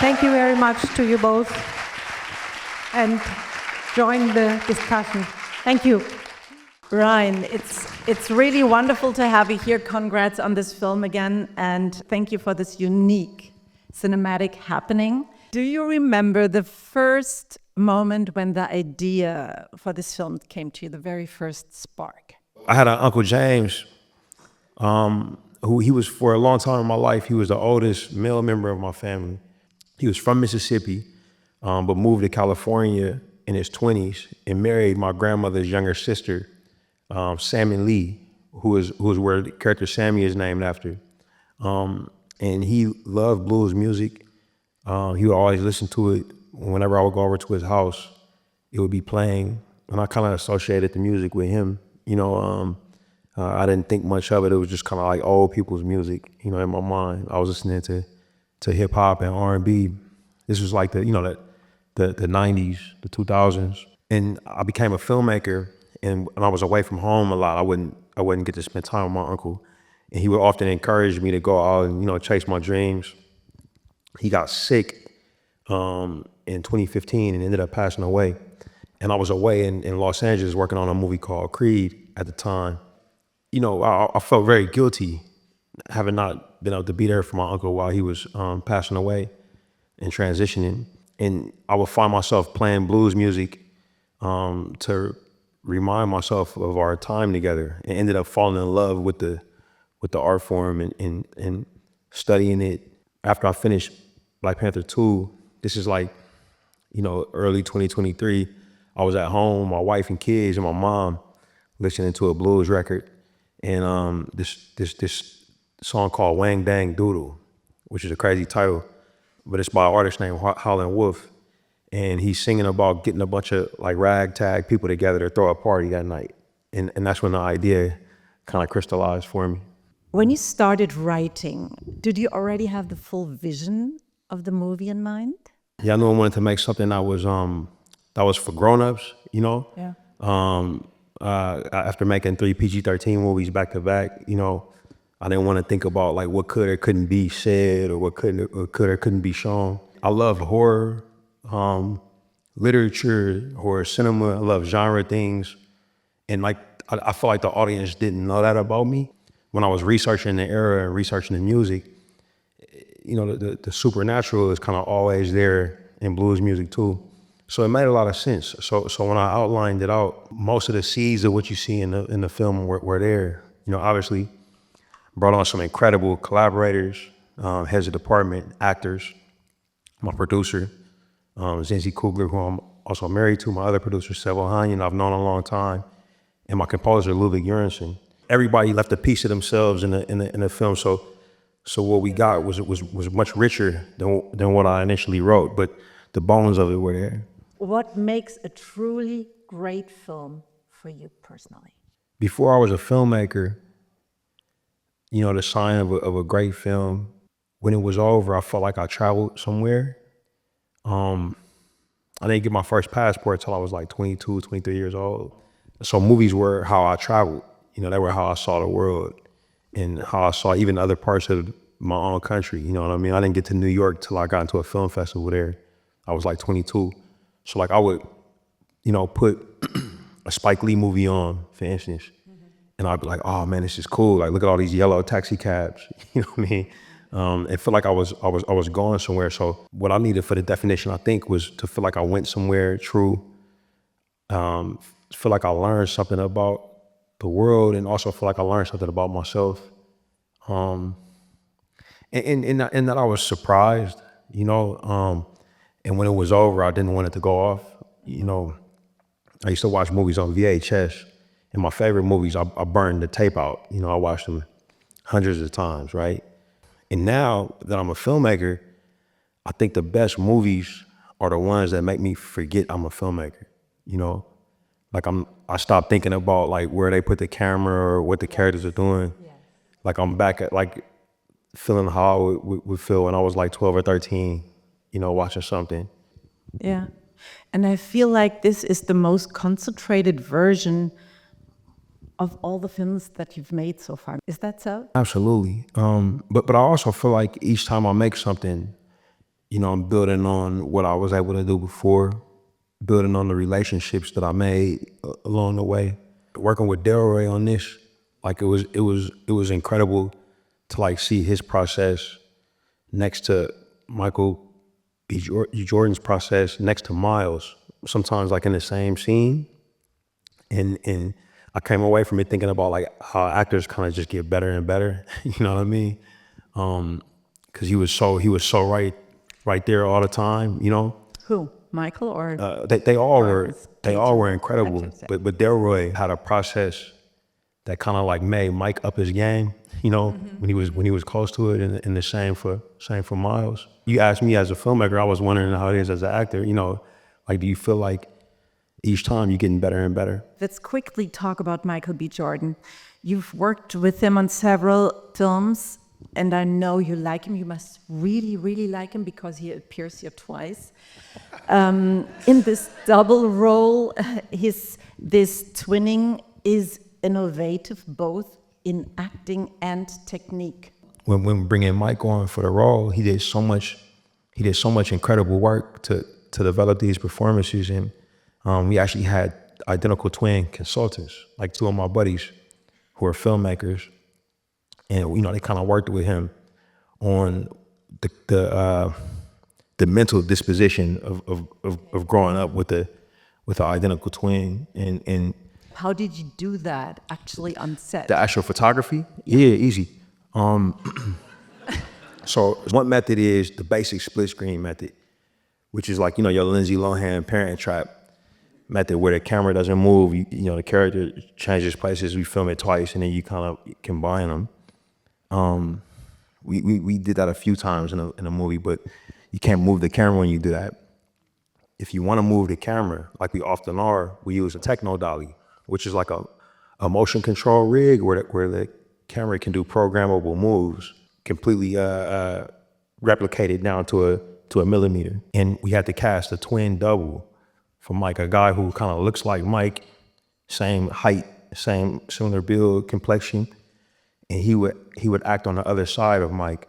Thank you very much to you both, and join the discussion. Thank you. Ryan, it's really wonderful to have you here. Congrats on this film again, and thank you for this unique cinematic happening. Do you remember the first moment when the idea for this film came to you, the very first spark? I had an Uncle James, who he was for a long time in my life. He was the oldest male member of my family. He was from Mississippi, but moved to California in his 20s and married my grandmother's younger sister, Sammy Lee, who is where the character Sammy is named after. And he loved blues music. He would always listen to it. Whenever I would go over to his house, it would be playing, and I kind of associated the music with him. I didn't think much of it. It was just kind of like old people's music, in my mind. I was listening to hip hop and R&B. This was like the 90s, the 2000s. And I became a filmmaker, and when I was away from home a lot, I wouldn't get to spend time with my uncle. And he would often encourage me to go out and, chase my dreams. He got sick in 2015 and ended up passing away. And I was away in Los Angeles working on a movie called Creed at the time. I felt very guilty having not been able to be there for my uncle while he was passing away and transitioning. And I would find myself playing blues music to remind myself of our time together, and ended up falling in love with the art form and studying it. After I finished Black Panther 2, this is like, early 2023, I was at home, my wife and kids and my mom, listening to a blues record. And this song called Wang Dang Doodle, which is a crazy title, but it's by an artist named Howlin' Wolf. And he's singing about getting a bunch of like ragtag people together to throw a party that night. And that's when the idea kind of crystallized for me. When you started writing, did you already have the full vision of the movie in mind? Yeah, I knew I wanted to make something that was for grown-ups, Yeah. After making 3 PG-13 movies back to back, I didn't want to think about like what could or couldn't be said, or what could or couldn't be shown. I love horror, literature, horror cinema. I love genre things. And like, I feel like the audience didn't know that about me. When I was researching the era and researching the music, the supernatural is kind of always there in blues music too. So it made a lot of sense. So when I outlined it out, most of the seeds of what you see in the film were there. Obviously brought on some incredible collaborators, heads of department, actors, my producer, Zenzi Coogler, who I'm also married to, my other producer, Sevel Hanyan, I've known a long time, and my composer, Ludwig Göransson. Everybody left a piece of themselves in the film. So what we got was much richer than what I initially wrote, but the bones of it were there. What makes a truly great film for you personally? Before I was a filmmaker, the sign of a great film, when it was over, I felt like I traveled somewhere. I didn't get my first passport till I was like 22, 23 years old. So movies were how I traveled. They were how I saw the world and how I saw even other parts of my own country. You know what I mean? I didn't get to New York till I got into a film festival there. I was like 22. So like I would, put a Spike Lee movie on, for instance, and I'd be like, oh man, this is cool. Like, look at all these yellow taxi cabs. You know what I mean? It felt like I was going somewhere. So what I needed for the definition, I think, was to feel like I went somewhere true. Feel like I learned something about the world, and also feel like I learned something about myself. And that I was surprised, and when it was over, I didn't want it to go off. I used to watch movies on VHS, and my favorite movies, I burned the tape out. I watched them hundreds of times, right? And now that I'm a filmmaker, I think the best movies are the ones that make me forget I'm a filmmaker. Like I stopped thinking about like where they put the camera or what the characters are doing. Yes. Like I'm back at like feeling how I would feel when I was like 12 or 13, watching something. Yeah. And I feel like this is the most concentrated version of all the films that you've made so far. Is that so? Absolutely. But I also feel like each time I make something, I'm building on what I was able to do before, building on the relationships that I made along the way. Working with Delroy on this, like it was incredible to like see his process next to Michael B. Jordan's process next to Miles, sometimes like in the same scene. And I came away from it thinking about like how actors kind of just get better and better, you know what I mean? Cause he was so right there all the time, Who? Michael or? They all were incredible, Actors, yeah. but Delroy had a process that kind of like made Mike up his game, when he was close to it, and the same for Miles. You asked me as a filmmaker, I was wondering how it is as an actor, like do you feel like each time you're getting better and better? Let's quickly talk about Michael B. Jordan. You've worked with him on several films, and I know you like him. You must really, really like him because he appears here twice. In this double role, this twinning is innovative both in acting and technique. When bringing Mike on for the role, he did so much incredible work to develop these performances, and we actually had identical twin consultants, like two of my buddies who are filmmakers, and they kind of worked with him on the mental disposition of growing up with the identical twin, and How did you do that actually on set? the actual photography. Yeah, easy. So one method is the basic split screen method, which is like your Lindsay Lohan Parent Trap method, where the camera doesn't move. The character changes places. We film it twice, and then you kind of combine them. We did that a few times in a movie, but you can't move the camera when you do that. If you want to move the camera, like we often are, we use a techno dolly, which is like a motion control rig where the camera can do programmable moves, completely replicated down to a millimeter. And we had to cast a twin double for Mike, a guy who kind of looks like Mike, same height, similar build, complexion, and he would act on the other side of Mike,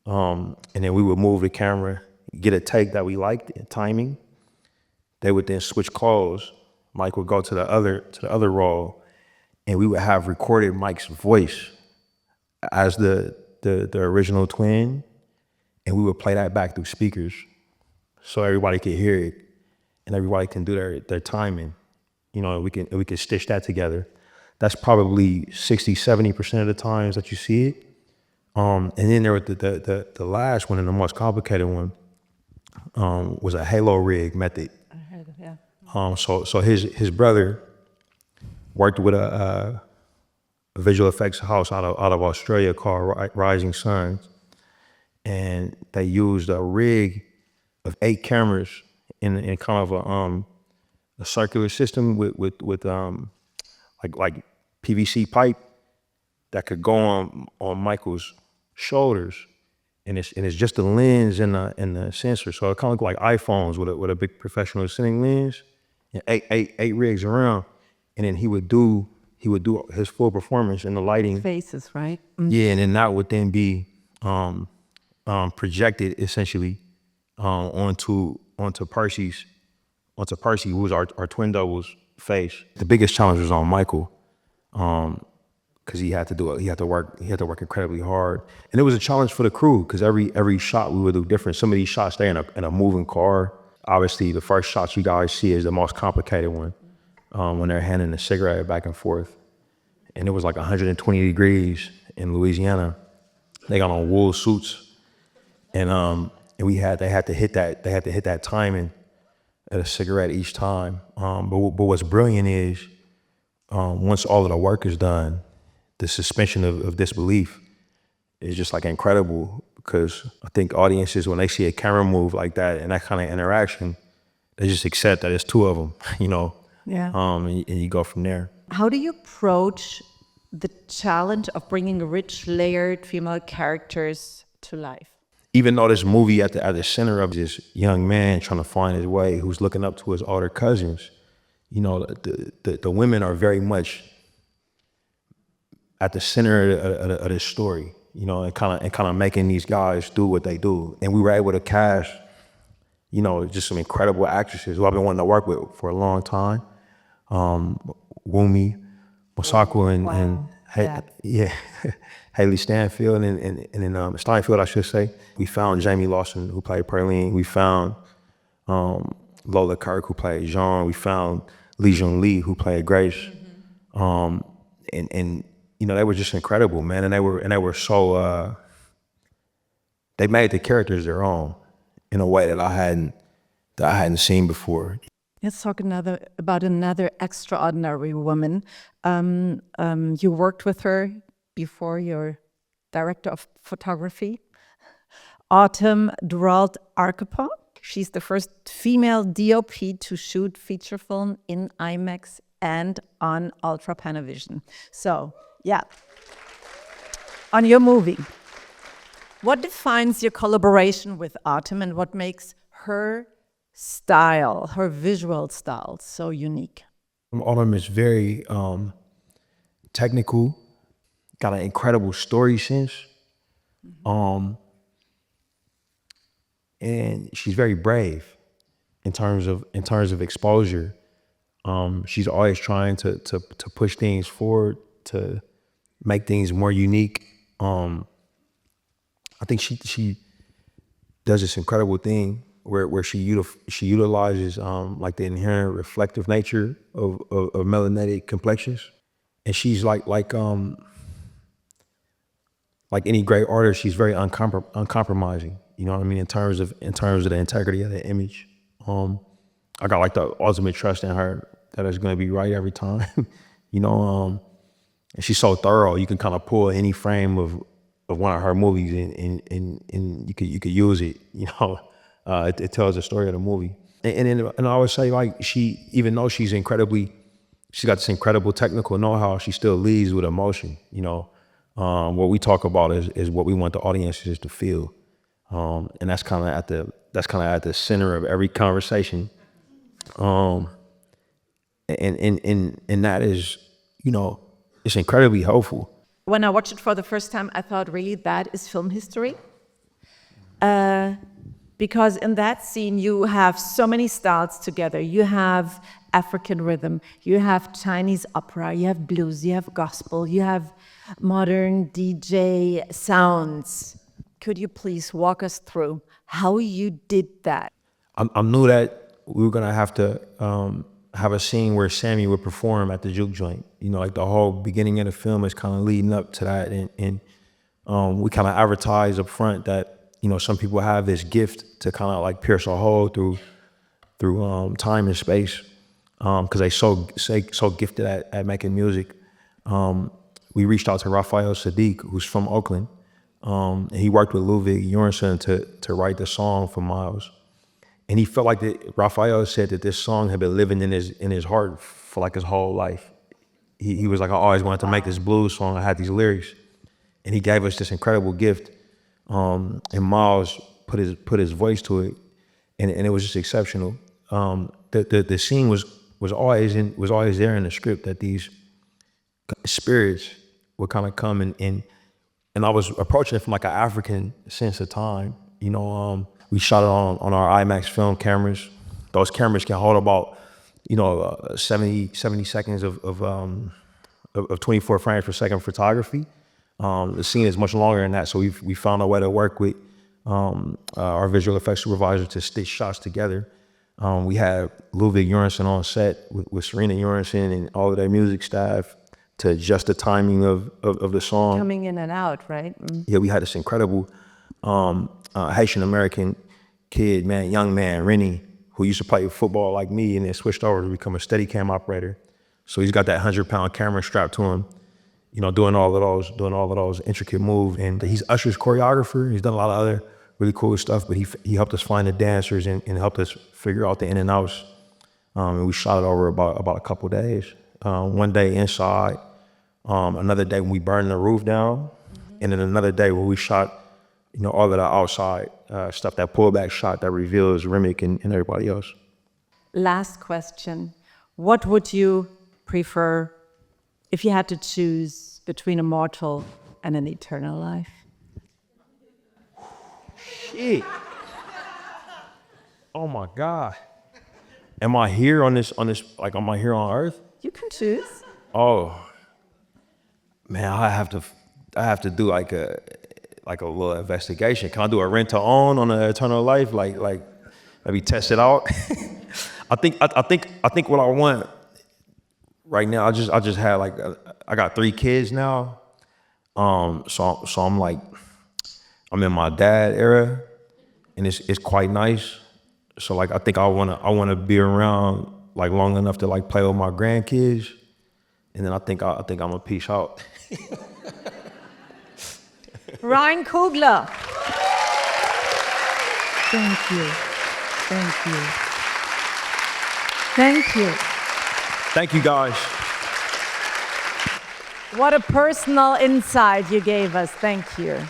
and then we would move the camera, get a take that we liked, timing. They would then switch clothes. Mike would go to the other role, and we would have recorded Mike's voice as the original twin, and we would play that back through speakers, so everybody could hear it, and everybody can do their timing. We can stitch that together. That's probably 60-70% of the times that you see it. And then there was the last one, and the most complicated one, was a halo rig method. I heard of, yeah. So his brother worked with a visual effects house out of Australia called Rising Suns, and they used a rig of 8 cameras in kind of a circular system with like PVC pipe that could go on Michael's shoulders, and it's just a lens and the sensor. So it kind of looked like iPhones with a big professional cinema lens, and eight rigs around, and then he would do his full performance in the lighting. Faces, right? Mm. Yeah, and then that would then be projected essentially onto Percy, who was our twin double's face. The biggest challenge was on Michael, because he had to work incredibly hard, and it was a challenge for the crew because every shot we would do different. Some of these shots they're in a moving car. Obviously, the first shots you guys see is the most complicated one, when they're handing the cigarette back and forth, and it was like 120 degrees in Louisiana. They got on wool suits, and they had to hit that timing at a cigarette each time. But what's brilliant is, once all of the work is done, the suspension of disbelief is just like incredible, because I think audiences, when they see a camera move like that and that kind of interaction, they just accept that it's two of them, Yeah. and you go from there. How do you approach the challenge of bringing rich, layered female characters to life? Even though this movie at the center of this young man trying to find his way, who's looking up to his older cousins, the women are very much at the center of this story. and kind of making these guys do what they do. And we were able to cast, just some incredible actresses who I've been wanting to work with for a long time. Wumi, Masako, and Haley Stanfield, and then Steinfeld, I should say. We found Jamie Lawson, who played Perlene. We found Lola Kirk, who played Jean. We found Lee Jun Lee, who played Grace. And they were just incredible, man. And they were so they made the characters their own in a way that I hadn't seen before. Let's talk about another extraordinary woman. You worked with her before, you're director of photography. Autumn Duralt-Arkepa. She's the first female DOP to shoot feature film in IMAX and on Ultra Panavision. So, yeah. On your movie, what defines your collaboration with Autumn and what makes her style, her visual style, so unique? Autumn is very technical, got an incredible story sense, and she's very brave in terms of exposure. She's always trying to push things forward, to make things more unique. I think she does this incredible thing where she utilizes like the inherent reflective nature of melanated complexions, and she's like any great artist, she's very uncompromising. You know what I mean, in terms of the integrity of the image. I got like the ultimate trust in her that it's going to be right every time. And she's so thorough. You can kind of pull any frame of one of her movies and you could use it. It tells the story of the movie. And I would say, like, even though she's got this incredible technical know-how, she still leads with emotion. What we talk about is what we want the audiences to feel, and that's kind of at the center of every conversation. And that is, it's incredibly helpful. When I watched it for the first time, I thought, really, that is film history. Because in that scene, you have so many styles together. You have African rhythm, you have Chinese opera, you have blues, you have gospel, you have modern DJ sounds. Could you please walk us through how you did that? I knew that we were gonna have to have a scene where Sammy would perform at the juke joint. Like the whole beginning of the film is kind of leading up to that, and we kind of advertise up front that some people have this gift to kind of like pierce a hole through time and space, because they so gifted at making music. We reached out to Raphael Sadiq, who's from Oakland, and he worked with Ludwig Göransson to write the song for Miles. And he felt like Raphael said that this song had been living in his heart for like his whole life. He was like, I always wanted to make this blues song. I had these lyrics, and he gave us this incredible gift. And Miles put his voice to it, and it was just exceptional. The scene was always there in the script, that these spirits would kind of come and I was approaching it from like an African sense of time. We shot it on our IMAX film cameras. Those cameras can hold about 70 seconds of 24 frames per second photography. The scene is much longer than that, so we found a way to work with our visual effects supervisor to stitch shots together. We had Ludwig Göransson on set with Serena Göransson and all of their music staff to adjust the timing of the song. Coming in and out, right? Mm. Yeah, we had this incredible Haitian American kid, young man, Rennie, who used to play football like me and then switched over to become a Steadicam operator. So he's got that 100-pound camera strapped to him, doing all of those intricate moves. And he's Usher's choreographer. He's done a lot of other really cool stuff, but he helped us find the dancers and helped us figure out the in and outs. And we shot it over about a couple days. One day inside, another day when we burned the roof down, and then another day where we shot, all of the outside stuff, that pullback shot that reveals Remick and everybody else. Last question. What would you prefer if you had to choose between a mortal and an eternal life? shit. Oh my God. Am I here on this, like, am I here on Earth? You can choose. Oh, man, I have to do like a little investigation. Can I do a rent to own on the eternal life? Like maybe test it out. I think what I want right now. I just had like I got 3 kids now. So I'm like, I'm in my dad era, and it's quite nice. So like I think I wanna be around like long enough to like play with my grandkids, and then I think I'm gonna peace out. Ryan Coogler. Thank you. Thank you. Thank you. Thank you, guys. What a personal insight you gave us. Thank you.